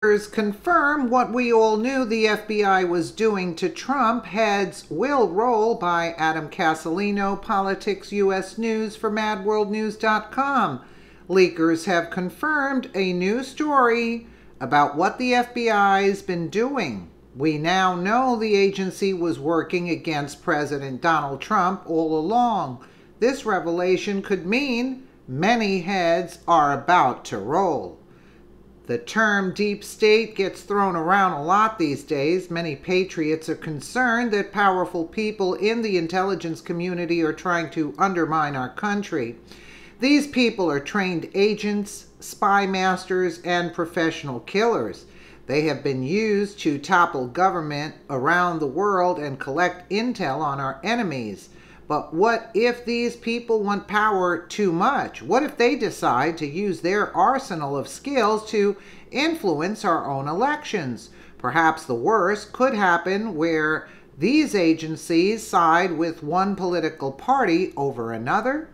Confirm what we all knew the FBI was doing to Trump. Heads will roll by Adam Casalino, Politics US News for MadWorldNews.com. Leakers have confirmed a new story about what the FBI's been doing. We now know the agency was working against President Donald Trump all along. This revelation could mean many heads are about to roll. The term deep state gets thrown around a lot these days. Many patriots are concerned that powerful people in the intelligence community are trying to undermine our country. These people are trained agents, spy masters, and professional killers. They have been used to topple government around the world and collect intel on our enemies. But what if these people want power too much? What if they decide to use their arsenal of skills to influence our own elections? Perhaps the worst could happen where these agencies side with one political party over another.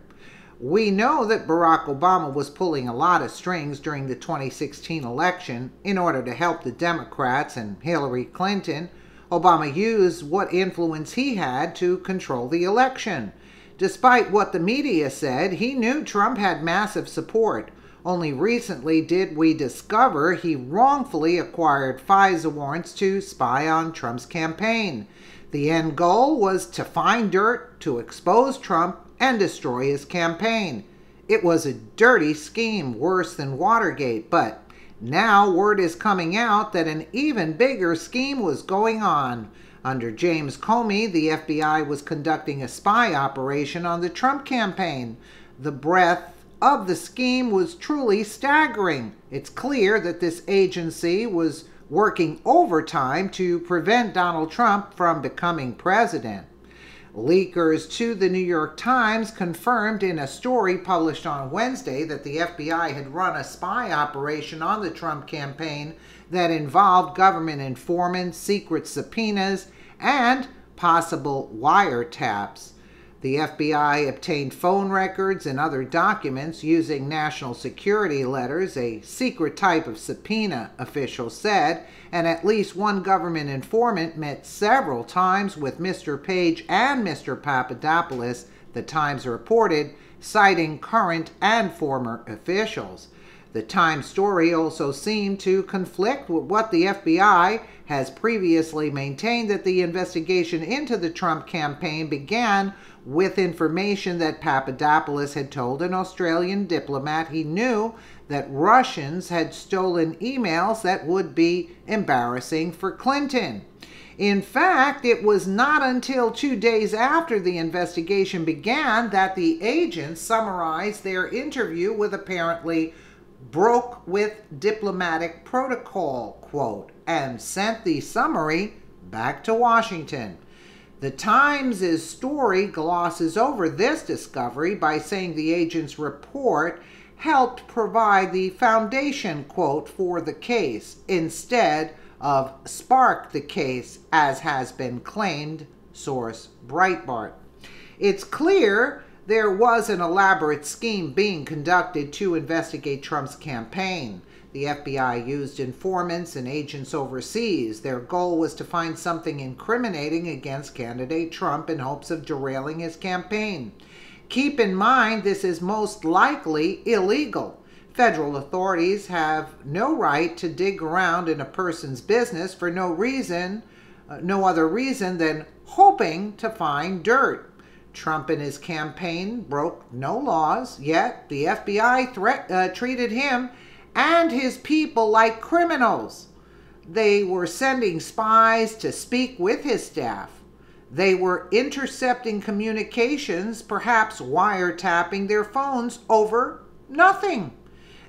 We know that Barack Obama was pulling a lot of strings during the 2016 election in order to help the Democrats and Hillary Clinton. Obama used what influence he had to control the election. Despite what the media said, he knew Trump had massive support. Only recently did we discover he wrongfully acquired FISA warrants to spy on Trump's campaign. The end goal was to find dirt, to expose Trump, and destroy his campaign. It was a dirty scheme, worse than Watergate, but now word is coming out that an even bigger scheme was going on. Under James Comey, the FBI was conducting a spy operation on the Trump campaign. The breadth of the scheme was truly staggering. It's clear that this agency was working overtime to prevent Donald Trump from becoming president. Leakers to the New York Times confirmed in a story published on Wednesday that the FBI had run a spy operation on the Trump campaign that involved government informants, secret subpoenas, and possible wiretaps. The FBI obtained phone records and other documents using national security letters, a secret type of subpoena, officials said, and at least one government informant met several times with Mr. Page and Mr. Papadopoulos, the Times reported, citing current and former officials. The Times story also seemed to conflict with what the FBI has previously maintained, that the investigation into the Trump campaign began with information that Papadopoulos had told an Australian diplomat he knew that Russians had stolen emails that would be embarrassing for Clinton. In fact, it was not until 2 days after the investigation began that the agents summarized their interview with apparently broke with diplomatic protocol, quote, and sent the summary back to Washington. The Times' story glosses over this discovery by saying the agent's report helped provide the foundation, quote, for the case, instead of spark the case, as has been claimed, source Breitbart. It's clear there was an elaborate scheme being conducted to investigate Trump's campaign. The FBI used informants and agents overseas. Their goal was to find something incriminating against candidate Trump in hopes of derailing his campaign. Keep in mind, this is most likely illegal. Federal authorities have no right to dig around in a person's business for no other reason than hoping to find dirt. Trump and his campaign broke no laws, yet the FBI treated him and his people like criminals. They were sending spies to speak with his staff. They were intercepting communications, perhaps wiretapping their phones over nothing.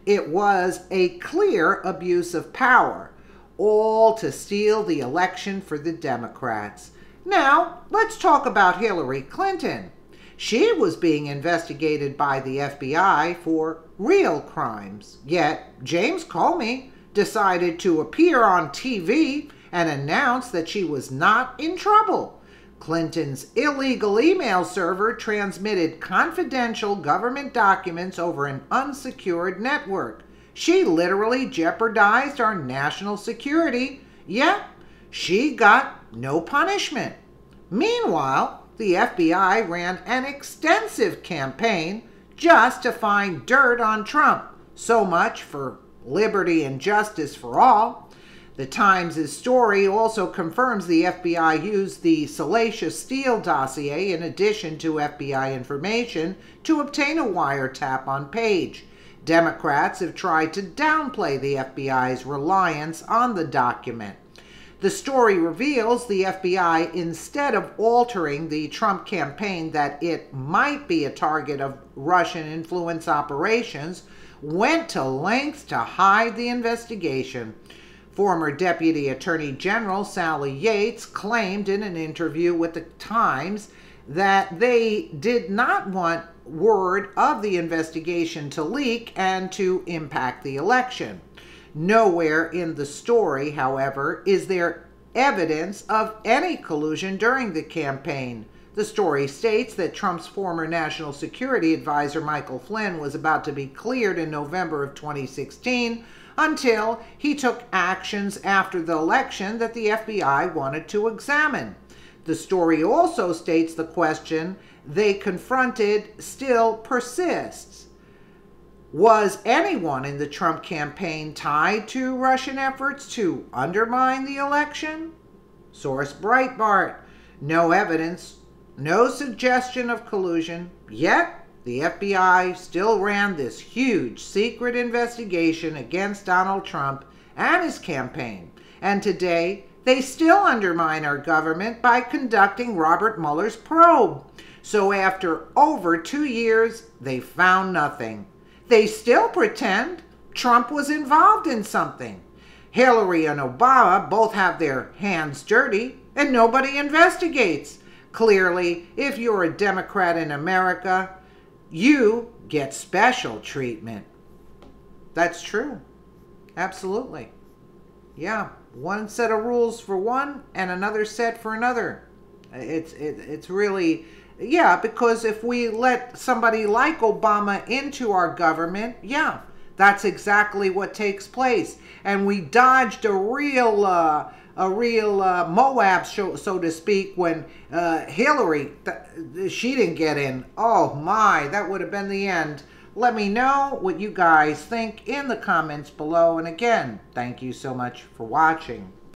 It was a clear abuse of power, all to steal the election for the Democrats. Now, let's talk about Hillary Clinton. She was being investigated by the FBI for real crimes. Yet, James Comey decided to appear on TV and announce that she was not in trouble. Clinton's illegal email server transmitted confidential government documents over an unsecured network. She literally jeopardized our national security, yet she got no punishment. Meanwhile, the FBI ran an extensive campaign just to find dirt on Trump. So much for liberty and justice for all. The Times' story also confirms the FBI used the Salacious Steele dossier in addition to FBI information to obtain a wiretap on Page. Democrats have tried to downplay the FBI's reliance on the document. The story reveals the FBI, instead of altering the Trump campaign that it might be a target of Russian influence operations, went to lengths to hide the investigation. Former Deputy Attorney General Sally Yates claimed in an interview with the Times that they did not want word of the investigation to leak and to impact the election. Nowhere in the story, however, is there evidence of any collusion during the campaign. The story states that Trump's former national security advisor Michael Flynn was about to be cleared in November of 2016 until he took actions after the election that the FBI wanted to examine. The story also states the question they confronted still persists. Was anyone in the Trump campaign tied to Russian efforts to undermine the election? Source Breitbart. No evidence, no suggestion of collusion, yet the FBI still ran this huge secret investigation against Donald Trump and his campaign. And today, they still undermine our government by conducting Robert Mueller's probe. So after over 2 years, they found nothing. They still pretend Trump was involved in something. Hillary and Obama both have their hands dirty, and nobody investigates. Clearly, if you're a Democrat in America, you get special treatment. That's true. Absolutely. Yeah, one set of rules for one and another set for another. It's really, yeah, because if we let somebody like Obama into our government, yeah, that's exactly what takes place. And we dodged a real Moab, so to speak, when Hillary, she didn't get in. Oh my, that would have been the end. Let me know what you guys think in the comments below. And again, thank you so much for watching.